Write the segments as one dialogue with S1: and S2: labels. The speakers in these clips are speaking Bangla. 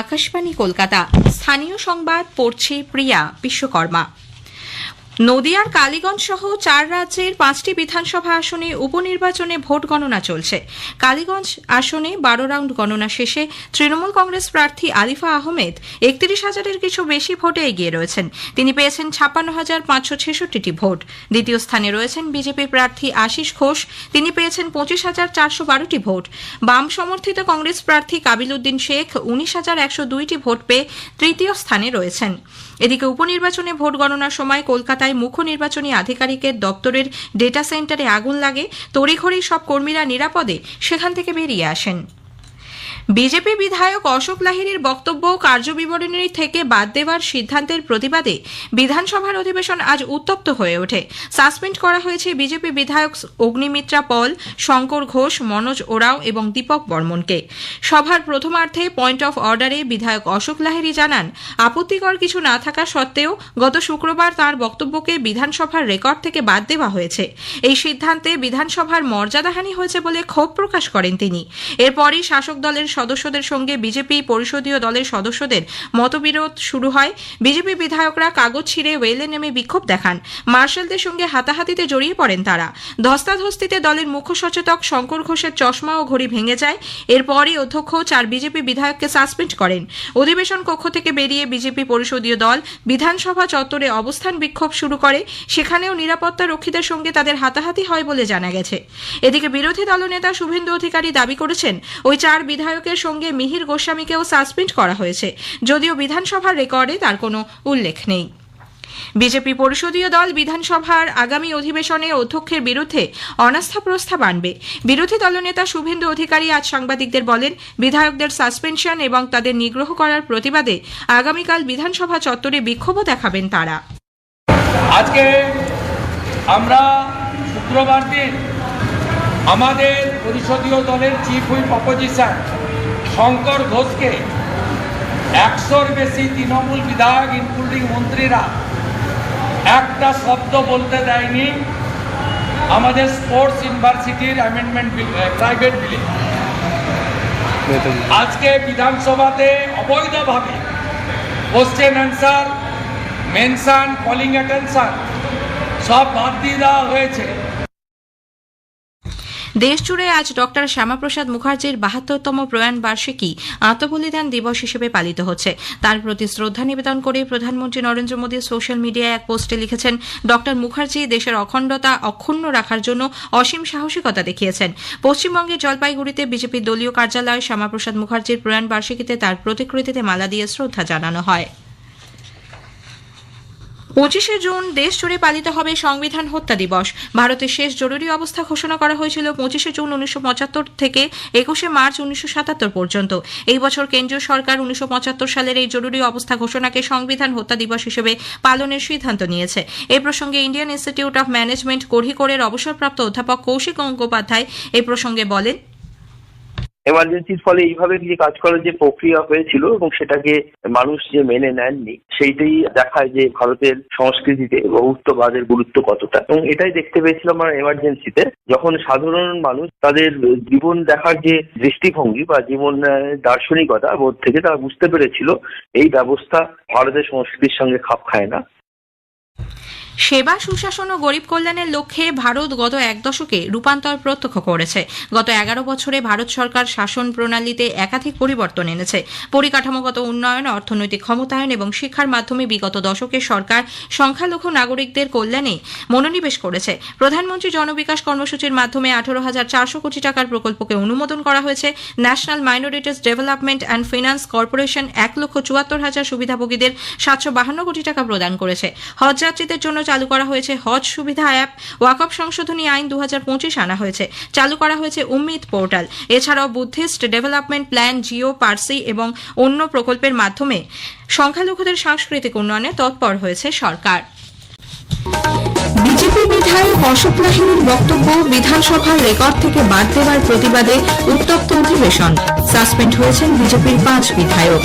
S1: আকাশবাণী কলকাতা। স্থানীয় সংবাদ পড়ছে প্রিয়া বিশ্বকর্মা। নদিয়ার কালীগঞ্জ সহ 4 রাজ্যের 5টি বিধানসভা আসনে উপনির্বাচনে ভোট গণনা চলছে। কালীগঞ্জ আসনে 12 রাউন্ড গণনা শেষে তৃণমূল কংগ্রেস প্রার্থী আলিফা আহমেদ 31,000-এর কিছু বেশি ভোটে এগিয়ে রয়েছেন। তিনি পেয়েছেন 56,566টি ভোট। দ্বিতীয় স্থানে রয়েছেন বিজেপির প্রার্থী আশিস ঘোষ। তিনি পেয়েছেন 25,412টি ভোট। বাম সমর্থিত কংগ্রেস প্রার্থী কাবিল উদ্দিন শেখ 19,102টি ভোট পেয়ে তৃতীয় স্থানে রয়েছেন। এদিকে উপনির্বাচনে ভোট গণনার সময় কলকাতায় মুখ্য নির্বাচনী আধিকারিকের দপ্তরের ডেটা সেন্টারে আগুন লাগে। তড়িঘড়ি সব কর্মীরা নিরাপদে সেখান থেকে বেরিয়ে আসেন। বিজেপি বিধায়ক অশোক লাহিড়ীর বক্তব্য কার্যবিবরণী থেকে বাদ দেওয়ার সিদ্ধান্তের প্রতিবাদে বিধানসভার অধিবেশন আজ উত্তপ্ত হয়ে ওঠে। সাসপেন্ড করা হয়েছে বিজেপি বিধায়ক অগ্নিমিত্রা পল, শঙ্কর ঘোষ, মনোজ ওরাও এবং দীপক বর্মনকে। সভার প্রথমার্ধে পয়েন্ট অফ অর্ডারে বিধায়ক অশোক লাহিড়ী জানান, আপত্তিকর কিছু না থাকা সত্ত্বেও গত শুক্রবার তাঁর বক্তব্যকে বিধানসভার রেকর্ড থেকে বাদ দেওয়া হয়েছে। এই সিদ্ধান্তে বিধানসভার মর্যাদাহানি হয়েছে বলে ক্ষোভ প্রকাশ করেন তিনি। এরপরই শাসক দলের সদস্যদের সঙ্গে বিজেপি পরিষদীয় দলের সদস্যদের মতবিরোধ শুরু হয়। বিজেপি বিধায়করা কাগজ ছিঁড়ে ওয়েলে নেমে বিক্ষোভ দেখান। মার্শালদের সঙ্গে হাতাহাতিতে জড়িয়ে পড়েন তারা। ধস্তাধস্তিতে দলের মুখ্য সচেতক শঙ্কর ঘোষের চশমা ও ঘড়ি ভেঙে যায়। এরপরই অধ্যক্ষ 4 বিজেপি বিধায়ককে সাসপেন্ড করেন। অধিবেশন কক্ষ থেকে বেরিয়ে বিজেপি পরিষদীয় দল বিধানসভা চত্বরে অবস্থান বিক্ষোভ শুরু করে। সেখানেও নিরাপত্তা রক্ষীদের সঙ্গে তাদের হাতাহাতি হয় বলে জানা গেছে। এদিকে বিরোধী দলনেতা শুভেন্দু অধিকারী দাবি করেছেন, ওই 4 বিধায়কের সঙ্গে মিহির গোস্বামীকেও সাসপেন্ড করা হয়েছে, যদিও বিধানসভার রেকর্ডে তার কোনো উল্লেখ নেই। বিজেপি পরিষদীয় দল বিধানসভার আগামী অধিবেশনে অধ্যক্ষের বিরুদ্ধে অনাস্থা প্রস্তাব আনবে। বিরোধী দলনেতা শুভেন্দু অধিকারী আজ সাংবাদিকদের বলেন, বিধায়কদের সাসপেনশন এবং তাদের নিগ্রহ করার প্রতিবাদে আগামীকাল বিধানসভা চত্বরে বিক্ষোভও দেখাবেন তারা।
S2: আজকে আমরা শুক্রবার দিন আমাদের পরিষদীয় দলের চিফ হুইপ অপোজিশন শঙ্কর ঘোষকে 100-র বেশি তৃণমূল বিধায়ক ইনক্লুডিং মন্ত্রীরা একটা শব্দ বলতে দেয়নি আমাদের স্পোর্টস ইউনিভার্সিটির অ্যামেন্ডমেন্ট বিল, প্রাইভেট বিলে। আজকে বিধানসভাতে অবৈধভাবে question answer, mention, calling attention সব বাদ দিয়ে দেওয়া হয়েছে।
S1: দেশজুড়ে আজ ডক্টর শ্যামাপ্রসাদ মুখার্জির 72তম প্রয়াণ বার্ষিকী আত্মবলিদান দিবস হিসেবে পালিত হচ্ছে। তার প্রতি শ্রদ্ধা নিবেদন করে প্রধানমন্ত্রী নরেন্দ্র মোদী সোশ্যাল মিডিয়ায় এক পোস্টে লিখেছেন, ডক্টর মুখার্জি দেশের অখণ্ডতা অক্ষুণ্ণ রাখার জন্য অসীম সাহসিকতা দেখিয়েছেন। পশ্চিমবঙ্গের জলপাইগুড়িতে বিজেপির দলীয় কার্যালয়ে শ্যামাপ্রসাদ মুখার্জির প্রয়াণ বার্ষিকীতে তার প্রতিকৃতিতে মালা দিয়ে শ্রদ্ধা জানানো হয়। 25শে জুন দেশজুড়ে পালিত হবে সংবিধান হত্যা দিবস। ভারতের শেষ জরুরি অবস্থা ঘোষণা করা হয়েছিল 25শে জুন 1975 থেকে 21শে মার্চ 1977 পর্যন্ত। এই বছর কেন্দ্রীয় সরকার 1975 সালের এই জরুরি অবস্থা ঘোষণাকে সংবিধান হত্যা দিবস হিসেবে পালনের সিদ্ধান্ত নিয়েছে। এই প্রসঙ্গে ইন্ডিয়ান ইনস্টিটিউট অফ ম্যানেজমেন্ট কোড়িকোড়ের অবসরপ্রাপ্ত অধ্যাপক কৌশিক গঙ্গোপাধ্যায় এই প্রসঙ্গে বলেন,
S3: এমার্জেন্সির ফলে এইভাবে যে কাজ করার যে প্রক্রিয়া হয়েছিল এবং সেটাকে মানুষ যে মেনে নেননি, সেইটাই দেখায় যে ভারতের সংস্কৃতিতে বহুত্ববাদের গুরুত্ব কতটা। এবং এটাই দেখতে পেয়েছিলাম আমরা এমার্জেন্সিতে, যখন সাধারণ মানুষ তাদের জীবন দেখার যে দৃষ্টিভঙ্গি বা জীবন দার্শনিকতা বোধ থেকে তারা বুঝতে পেরেছিল এই ব্যবস্থা ভারতের সংস্কৃতির সঙ্গে খাপ খায় না।
S1: সেবা, সুশাসন ও গরিব কল্যাণের লক্ষ্যে ভারত গত 1 দশকে রূপান্তর প্রত্যক্ষ করেছে। গত 11 বছরে ভারত সরকার শাসন প্রণালীতে একাধিক পরিবর্তন এনেছে। পরিকাঠামোগত উন্নয়ন, অর্থনৈতিক ক্ষমতায়ন এবং শিক্ষার মাধ্যমে বিগত দশকে সরকার সংখ্যালঘু নাগরিকদের কল্যাণে মনোনিবেশ করেছে। প্রধানমন্ত্রী জনবিকাশ কর্মসূচির মাধ্যমে 18,400 কোটি টাকার প্রকল্পকে অনুমোদন করা হয়েছে। National minorities development and finance corporation 1,74,000 সুবিধাভোগীদের 752 কোটি টাকা প্রদান করেছে। হজযাত্রীদের জন্য চালু করা হয়েছে হজ সুবিধা অ্যাপ। ওয়াকফ সংশোধনী আইন 2025 আনা হয়েছে। চালু করা হয়েছে উম্মিদ পোর্টাল। এছাড়াও Buddhist development plan, Jiyo, Parsi এবং অন্য প্রকল্পের মাধ্যমে সংখ্যালঘুদের সাংস্কৃতিক উন্নয়নে তৎপর হয়েছে সরকার। বিজেপি বিধায়ক অশোক লাহিড়ীর বক্তব্য বিধানসভার রেকর্ড থেকে বাদ দেওয়ার প্রতিবাদে উত্তপ্ত অধিবেশন। সাসপেন্ড হয়েছেন বিজেপির 5 বিধায়ক।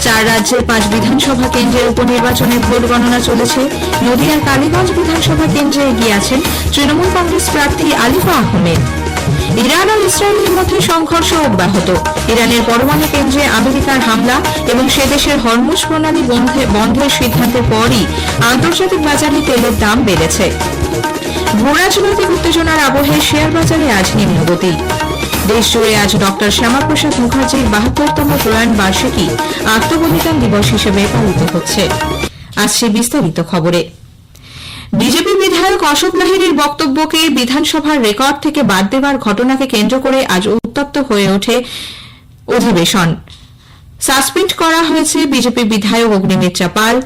S1: 4 রাজ্যের 5 বিধানসভা কেন্দ্রের উপনির্বাচনে ভোট গণনা চলেছে। নদিয়ার কালীগঞ্জ বিধানসভা কেন্দ্রে এগিয়ে আছেন তৃণমূল কংগ্রেস প্রার্থী আলিফা আহমেদ। ইরান ও ইসরায়েলের মধ্যে সংঘর্ষ অব্যাহত। ইরানের পরমাণু কেন্দ্রে আমেরিকার হামলা এবং সে দেশের হরমুজ প্রণালী বন্ধের সিদ্ধান্তের পরই আন্তর্জাতিক বাজারে তেলের দাম বেড়েছে। ভূরাজনৈতিক উত্তেজনার আবহে শেয়ার বাজারে আজ নিম্নগতি। দেশজুড়ে আজ ডক্টর শ্যামাপ্রসাদ মুখার্জির ৭২তম প্রয়াণ বার্ষিকী আত্মবলিদান দিবস হিসেবে পালিত হচ্ছে। আসছে বিস্তারিত খবরে। বিজেপি বিধায়ক অশোক লাহিড়ীর বক্তব্যকে বিধানসভার রেকর্ড থেকে বাদ দেওয়ার ঘটনাকে কেন্দ্র করে আজ উত্তপ্ত হয়ে ওঠে অধিবেশন। সাসপেন্ড করা হয়েছে বিজেপি বিধায়ক অগ্নিমিত্রা পাল,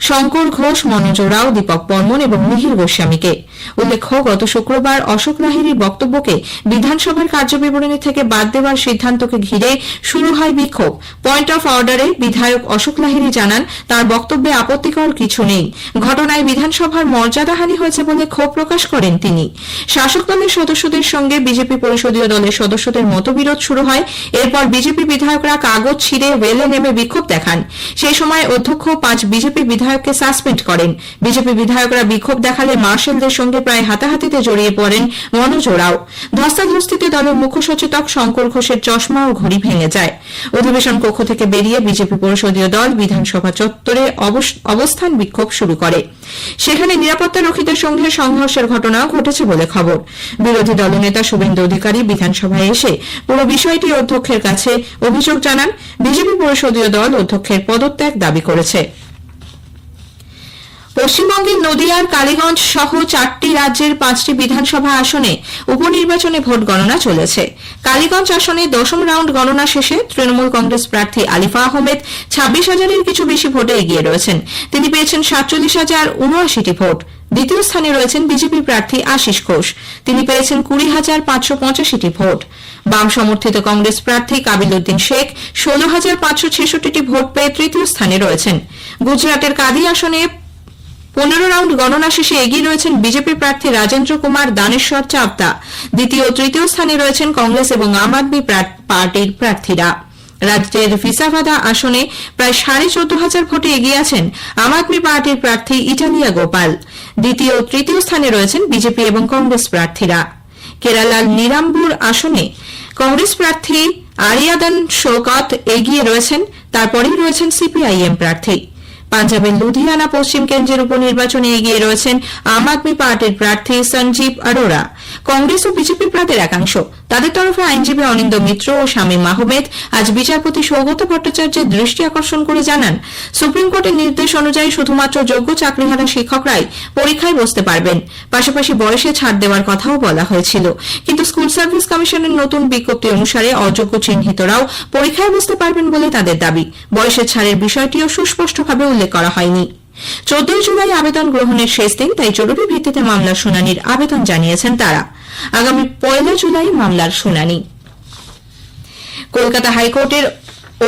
S1: শঙ্কর ঘোষ, মনোজ রাও, দীপক বর্মন এবং মিহির গোস্বামীকে। উল্লেখ্য, গত শুক্রবার অশোক লাহিড়ীর বক্তব্যকে বিধানসভার কার্যবিবরণী থেকে বাদ দেওয়ার সিদ্ধান্তকে ঘিরে শুরু হয় বিক্ষোভ। পয়েন্ট অফ অর্ডারে বিধায়ক অশোক লাহিড়ী জানান, তার বক্তব্যে আপত্তিকর কিছু নেই। ঘটনায় বিধানসভার মর্যাদাহানি হয়েছে বলে ক্ষোভ প্রকাশ করেন তিনি। শাসক দলের সদস্যদের সঙ্গে বিজেপি পরিষদীয় দলের সদস্যদের মতবিরোধ শুরু হয়। এরপর বিজেপি বিধায়করা কাগজ ছিঁড়ে রেলে নেমে বিক্ষোভ দেখান। সেই সময় অধ্যক্ষ ৫ বিজেপি বিধায়ককে সাসপেন্ড করেন। বিজেপি বিধায়করা বিক্ষোভ দেখালে মার্শালদের সঙ্গে প্রায় হাতাহাতিতে জড়িয়ে পড়েন মনোজ রাও। ধস্তাধস্তিতে দলের মুখ্য সচেতক শঙ্কর ঘোষের চশমা ও ঘড়ি ভেঙে যায়। অধিবেশন কক্ষ থেকে বেরিয়ে বিজেপি পরিষদীয় দল বিধানসভা চত্বরে অবস্থান বিক্ষোভ শুরু করে। সেখানে নিরাপত্তারক্ষীদের সঙ্গে সংঘর্ষের ঘটনাও ঘটেছে বলে খবর। বিরোধী দলনেতা শুভেন্দু অধিকারী বিধানসভায় এসে পুরো বিষয়টি অধ্যক্ষের কাছে অভিযোগ জানান। বিজেপি পরিষদীয় দল অধ্যক্ষের পদত্যাগ দাবি করেছে। পশ্চিমবঙ্গের নদিয়ার কালীগঞ্জ সহ ৪টি রাজ্যের ৫টি বিধানসভা আসনে উপনির্বাচনে ভোট গণনা চলেছে। কালীগঞ্জ আসনে ১০ম রাউন্ড গণনা শেষে তৃণমূল কংগ্রেস প্রার্থী আলিফা আহমেদ ২৬,০০০-এর কিছু বেশি ভোটে এগিয়ে রয়েছেন। তিনি পেয়েছেন ৪৭,০৭৯টি ভোট। দ্বিতীয় স্থানে রয়েছেন বিজেপি প্রার্থী আশিস ঘোষ। তিনি পেয়েছেন ২০,৫৮৫টি ভোট। বাম সমর্থিত কংগ্রেস প্রার্থী কাবিল উদ্দিন শেখ ১৬,৫৬৬টি ভোট পেয়ে তৃতীয় স্থানে রয়েছেন। গুজরাটের কাদি আসনে ১৫ রাউন্ড গণনা শেষে এগিয়ে রয়েছেন বিজেপি প্রার্থী রাজেন্দ্র কুমার দানেশ্বর চাপতা। দ্বিতীয় ও তৃতীয় স্থানে রয়েছেন কংগ্রেস এবং আম আদমি পার্টির প্রার্থীরা। রাজ্যের ফিসাবাদা আসনে প্রায় ১৪,৫০০ ভোটে এগিয়ে আছেন আম আদমি পার্টির প্রার্থী ইটালিয়া গোপাল। দ্বিতীয় ও তৃতীয় স্থানে রয়েছেন বিজেপি এবং কংগ্রেস প্রার্থীরা। কেরালার নিরাম্বুর আসনে কংগ্রেস প্রার্থী আরিয়াদান শৌকত এগিয়ে রয়েছেন, তারপরেই রয়েছেন সিপিআইএম প্রার্থী। পাঞ্জাবের লুধিয়ানা পশ্চিম কেন্দ্রের উপনির্বাচনে এগিয়ে রয়েছেন আম আদমি পার্টির প্রার্থী সঞ্জীব আরোরা। কংগ্রেস ও বিজেপি প্রার্থীর একাংশ, তাদের তরফে আইনজীবী অনিন্দ মিত্র ও শামীম আহমেদ আজ বিচারপতি সৌগত ভট্টাচার্যের দৃষ্টি আকর্ষণ করে জানান, সুপ্রিম কোর্টের নির্দেশ অনুযায়ী শুধুমাত্র যোগ্য চাকরিহারা শিক্ষকরাই পরীক্ষায় বসতে পারবেন। পাশাপাশি বয়সে ছাড় দেওয়ার কথাও বলা হয়েছিল, কিন্তু স্কুল সার্ভিস কমিশনের নতুন বিজ্ঞপ্তি অনুসারে অযোগ্য চিহ্নিতরাও পরীক্ষায় বসতে পারবেন বলে তাদের দাবি। বয়সের ছাড়ের বিষয়টিও সুস্পষ্টভাবে উল্লেখ করা হয়নি। ১৪ জুলাই আবেদন গ্রহণের শেষ দিন, তাই জরুরি ভিত্তিতে মামলার শুনানির আবেদন জানিয়েছেন তারা। আগামী ১ জুলাই মামলার শুনানি। কলকাতা হাইকোর্টের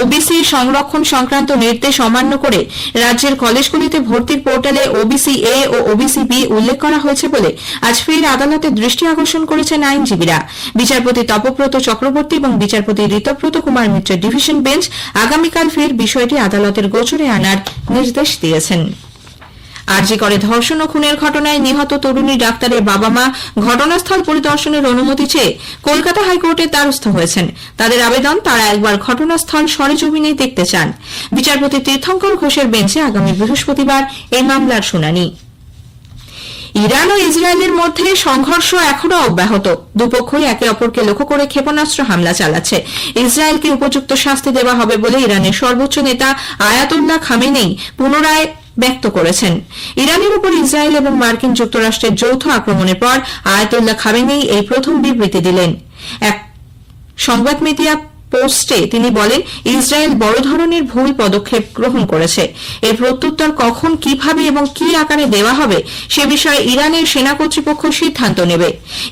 S1: ওবিসি সংরক্ষণ সংক্রান্ত নির্দেশ অমান্য করে রাজ্যের কলেজগুলিতে ভর্তির পোর্টালে ওবিসি এ ও ওবিসি বি উল্লেখ করা হয়েছে বলে আজ ফের আদালতের দৃষ্টি আকর্ষণ করেছেন আইনজীবীরা। বিচারপতি তপব্রত চক্রবর্তী এবং বিচারপতি ঋতব্রত কুমার মিত্রের ডিভিশন বেঞ্চ আগামীকাল ফের বিষয়টি আদালতের গোচরে আনার নির্দেশ দিয়েছেন। আরজি করে ধর্ষণ ও খুনের ঘটনায় নিহত তরুণী ডাক্তারের বাবা মা ঘটনাস্থল পরিদর্শনের অনুমতি চেয়ে কলকাতা হাইকোর্টের দ্বারস্থ হয়েছেন। তাদের আবেদন, তারা একবার ঘটনাস্থল সরেজমিনে দেখতে চান। বিচারপতি তীর্থঙ্কর ঘোষের বেঞ্চে আগামী বৃহস্পতিবার এই মামলার শুনানি। ইরান ও ইসরায়েলের মধ্যে সংঘর্ষ এখনো অব্যাহত। দুপক্ষই একে অপরকে লক্ষ্য করে ক্ষেপণাস্ত্র হামলা চালাচ্ছে। ইসরায়েলকে উপযুক্ত শাস্তি দেওয়া হবে বলে ইরানের সর্বোচ্চ নেতা আয়াতুল্লাহ খামেনেই পুনরায় ব্যক্ত করেছেন। ইরানের উপর ইসরায়েল এবং মার্কিন যুক্তরাষ্ট্রের যৌথ আক্রমণের পর আয়াতুল্লাহ খামেনেই এই প্রথম বিবৃতি দিলেন। এক সংবাদ মিডিয়া পোস্টে তিনি বলেন, ইসরায়েল বড় ধরনের ভুল পদক্ষেপ গ্রহণ করেছে। এর প্রত্যুত্তর কখন, কিভাবে এবং কি আকারে দেওয়া হবে সে বিষয়ে ইরানের সেনা কর্তৃপক্ষ সিদ্ধান্ত নেবে।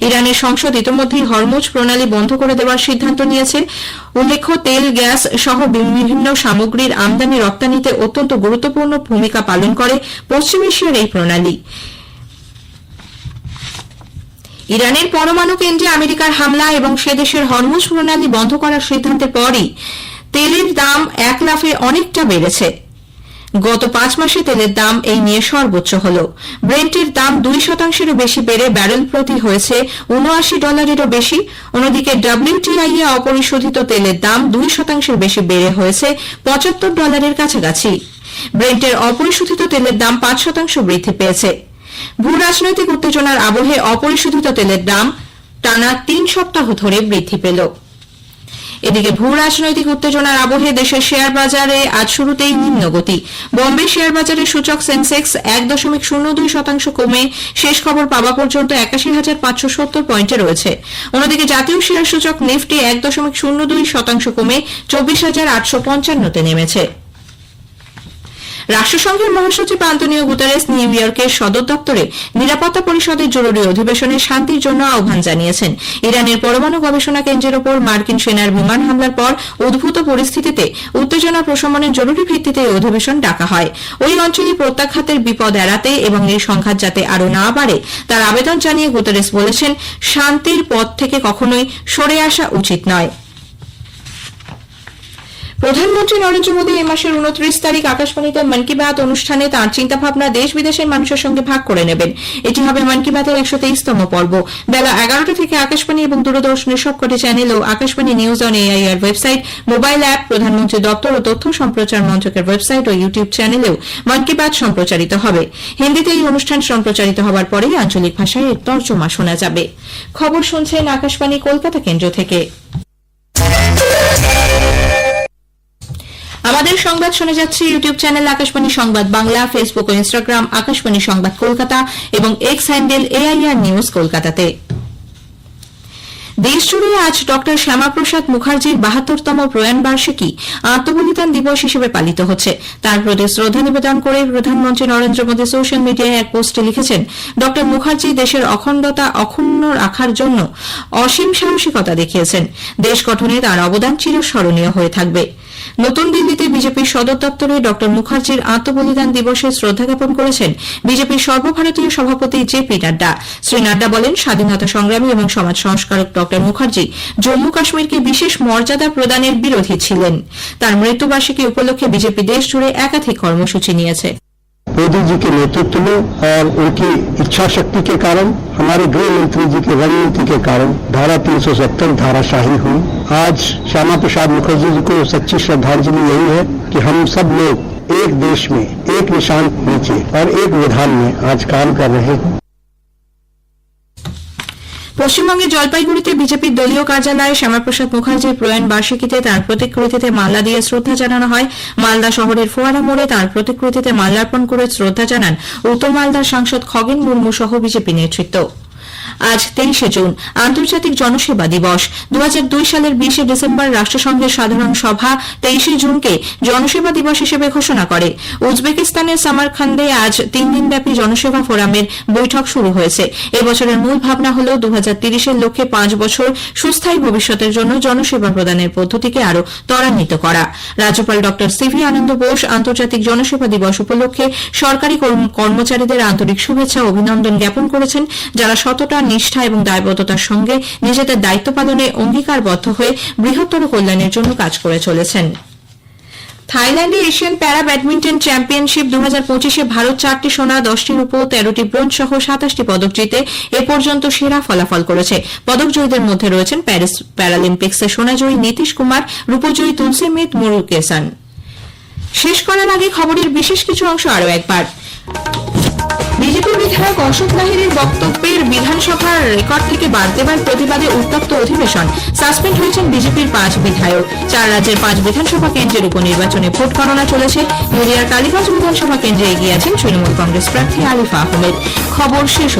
S1: ইরানের সংসদ ইতিমধ্যেই হরমুজ প্রণালী বন্ধ করে দেওয়ার সিদ্ধান্ত নিয়েছে। উল্লেখ্য, তেল, গ্যাস সহ বিভিন্ন সামগ্রীর আমদানি রপ্তানিতে অত্যন্ত গুরুত্বপূর্ণ ভূমিকা পালন করে পশ্চিম এশিয়ার এই প্রণালী। ইরানের পরমাণু কেন্দ্রে আমেরিকার হামলা এবং সে দেশের হরমুজ প্রণালী বন্ধ করার সিদ্ধান্তের পরই তেলের দাম এক লাফে অনেকটা বেড়েছে। গত 5 মাসে তেলের দাম এই নিয়ে সর্বোচ্চ হল। ব্রেন্টের দাম 2%-এরও বেশি বেড়ে ব্যারেল প্রতি হয়েছে $79-এরও বেশি। অন্যদিকে WTI এ অপরিশোধিত তেলের দাম 2%-এর বেশি বেড়ে হয়েছে $75-এর কাছাকাছি। ব্রেন্টের অপরিশোধিত তেলের দাম 5% বৃদ্ধি পেয়েছে। ভূ রাজনৈতিক উত্তেজনার আবহে অপরিশোধিত তেলের দাম টানা 3 সপ্তাহ ধরে বৃদ্ধি পেল। এদিকে ভূ রাজনৈতিক উত্তেজনার আবহে দেশের শেয়ার বাজারে আজ শুরুতেই নিম্নগতি। বম্বে শেয়ার বাজারে সূচক সেন্সেক্স 1.02% কমে শেষ খবর পাওয়া পর্যন্ত 81,570 পয়েন্টে রয়েছে। অন্যদিকে জাতীয় শেয়ার সূচক নিফটি 1.02% কমে 24,855-তে নেমেছে। রাষ্ট্রসংঘের মহাসচিব আন্তোনিও গুতেরেস নিউ ইয়র্কের সদর দপ্তরে নিরাপত্তা পরিষদের জরুরি অধিবেশনে শান্তির জন্য আহ্বান জানিয়েছেন। ইরানের পরমাণু গবেষণা কেন্দ্রের ওপর মার্কিন সেনার বিমান হামলার পর উদ্ভূত পরিস্থিতিতে উত্তেজনা প্রশমনের জরুরি ভিত্তিতে এই অধিবেশন ডাকা হয়। ওই অঞ্চলে প্রত্যাঘাতের বিপদ এড়াতে এবং এই সংঘাত যাতে আরও না বাড়ে তার আবেদন জানিয়ে গুতেরেস বলেছেন, শান্তির পথ থেকে কখনোই সরে আসা উচিত নয়। প্রধানমন্ত্রী নরেন্দ্র মোদী এই মাসের 29 তারিখ আকাশবাণীতে মন কি বাত অনুষ্ঠানে তাঁর চিন্তাভাবনা দেশ বিদেশের মানুষের সঙ্গে ভাগ করে নেবেন। এটি হবে মন কি বাতের 123তম পর্ব। বেলা 11টা থেকে আকাশবাণী এবং দূরদর্শনের সবকটি চ্যানেল ও Akashvani news on AIR website, mobile app, প্রধানমন্ত্রী দপ্তর ও তথ্য সম্প্রচার মন্ত্রকের ওয়েবসাইট ও ইউটিউব চ্যানেলেও মন কি বাত সম্প্রচারিত হবে। হিন্দিতে এই অনুষ্ঠান সম্প্রচারিত হওয়ার পরেই আঞ্চলিক ভাষায় এর তর্জমা শোনা যাবে। খবর শুনছেন আকাশবাণী কলকাতা কেন্দ্র থেকে। আমাদের সংবাদ শোনা যাচ্ছে ইউটিউব চ্যানেল আকাশবাণী সংবাদ বাংলা, ফেসবুক ও ইনস্টাগ্রাম আকাশবাণী সংবাদ কলকাতা এবং এক্স হ্যান্ডেল এআইআর নিউজ কলকাতাতে। দেশজুড়ে আজ ডক্টর শ্যামাপ্রসাদ মুখার্জির 72তম প্রয়াণ বার্ষিকী আত্মবলিদান দিবস হিসেবে পালিত হচ্ছে। তার প্রতি শ্রদ্ধা নিবেদন করে প্রধানমন্ত্রী নরেন্দ্র মোদী সোশ্যাল মিডিয়ায় এক পোস্টে লিখেছেন, ডক্টর মুখার্জি দেশের অখণ্ডতা অক্ষুণ্ণ রাখার জন্য অসীম সাহসিকতা দেখিয়েছেন। দেশ গঠনে তার অবদান চিরস্মরণীয় হয়ে থাকবে। নতুন দিল্লিতে বিজেপির সদর দপ্তরে ডক্টর মুখার্জির আত্মবলিদান দিবসে শ্রদ্ধা জ্ঞাপন করেছেন বিজেপির সর্বভারতীয় সভাপতি জেপি নাড্ডা। শ্রী নাড্ডা বলেন, স্বাধীনতা সংগ্রামী এবং সমাজ সংস্কারক ডক্টর মুখার্জি জম্মু কাশ্মীরকে বিশেষ মর্যাদা প্রদানের বিরোধী ছিলেন। তার মৃত্যুবার্ষিকী উপলক্ষে বিজেপি দেশ জুড়ে একাধিক কর্মসূচি নিয়েছে।
S4: मोदी जी के नेतृत्व में और उनकी इच्छा शक्ति के कारण, हमारे गृह मंत्री जी की रणनीति के कारण धारा 370 धाराशाही हुई। आज श्यामा प्रसाद मुखर्जी जी को सच्ची श्रद्धांजलि यही है कि हम सब लोग एक देश में, एक निशान नीचे और एक विधान में आज काम कर रहे हैं।
S1: পশ্চিমবঙ্গের জলপাইগুড়িতে বিজেপির দলীয় কার্যালয়ে শ্যামাপ্রসাদ মুখার্জির প্রয়াণ বার্ষিকীতে তাঁর প্রতিকৃতিতে মালা দিয়ে শ্রদ্ধা জানানো হয়। মালদা শহরের ফোয়ারা মোড়ে তাঁর প্রতিকৃতিতে মাল্যার্পণ করে শ্রদ্ধা জানান উত্তর মালদার সাংসদ খগেন মুর্মু সহ বিজেপি নেতৃত্ব। আজ 23শে জুন আন্তর্জাতিক জনসেবা দিবস। 2002 সালের 20শে ডিসেম্বর রাষ্ট্রসংঘের সাধারণ সভা 23শে জুনকে জনসেবা দিবস হিসেবে ঘোষণা করে। উজবেকিস্তানের সামারখান্দে আজ 3 দিনব্যাপী জনসেবা ফোরামের বৈঠক শুরু হয়েছে। এবছরের মূল ভাবনা হল 2030-এর লক্ষ্যে 5 বছর সুস্থায়ী ভবিষ্যতের জন্য জনসেবা প্রদানের পদ্ধতিকে আরও ত্বরান্বিত করা। রাজ্যপাল ড সিভি আনন্দ বোস আন্তর্জাতিক জনসেবা দিবস উপলক্ষে সরকারি কর্মচারীদের আন্তরিক শুভেচ্ছা ও অভিনন্দন জ্ঞাপন করেছেন, যারা সততা, নিষ্ঠা এবং দায়বদ্ধতার সঙ্গে নিজেদের দায়িত্ব পালনে অঙ্গীকারবদ্ধ হয়ে বৃহত্তর কল্যাণের জন্য কাজ করে চলেছেন। থাইল্যান্ডে এশিয়ান প্যারা ব্যাডমিন্টন চ্যাম্পিয়নশিপ 2025-এ ভারত 4টি সোনা, 10টি রূপো, 13টি ব্রোঞ্জ সহ 27টি পদক জিতে এ পর্যন্ত সেরা ফলাফল করেছে। পদকজয়ীদের মধ্যে রয়েছেন প্যারিস প্যারালিম্পিক্সে সোনাজয়ী নীতিশ কুমার, রূপজয়ী তুলসীমিত মুরুগেসন। শেষ করার আগে খবরের বিশেষ কিছু অংশ আরও একবার। বিজেপি বিধায়ক অশোক লাহিড়ীর বক্তব্যের বিধানসভার রেকর্ড থেকে বাদ দেবার প্রতিবাদে উত্তপ্ত অধিবেশন। সাসপেন্ড হয়েছেন বিজেপির 5 বিধায়ক। 4 রাজ্যের 5 বিধানসভা কেন্দ্রের উপনির্বাচনে ভোট গণনা চলেছে। নদিয়ার কালীগঞ্জ বিধানসভা কেন্দ্রে এগিয়ে আছেন তৃণমূল কংগ্রেস প্রার্থী আরিফ আহমেদ। খবর শেষ।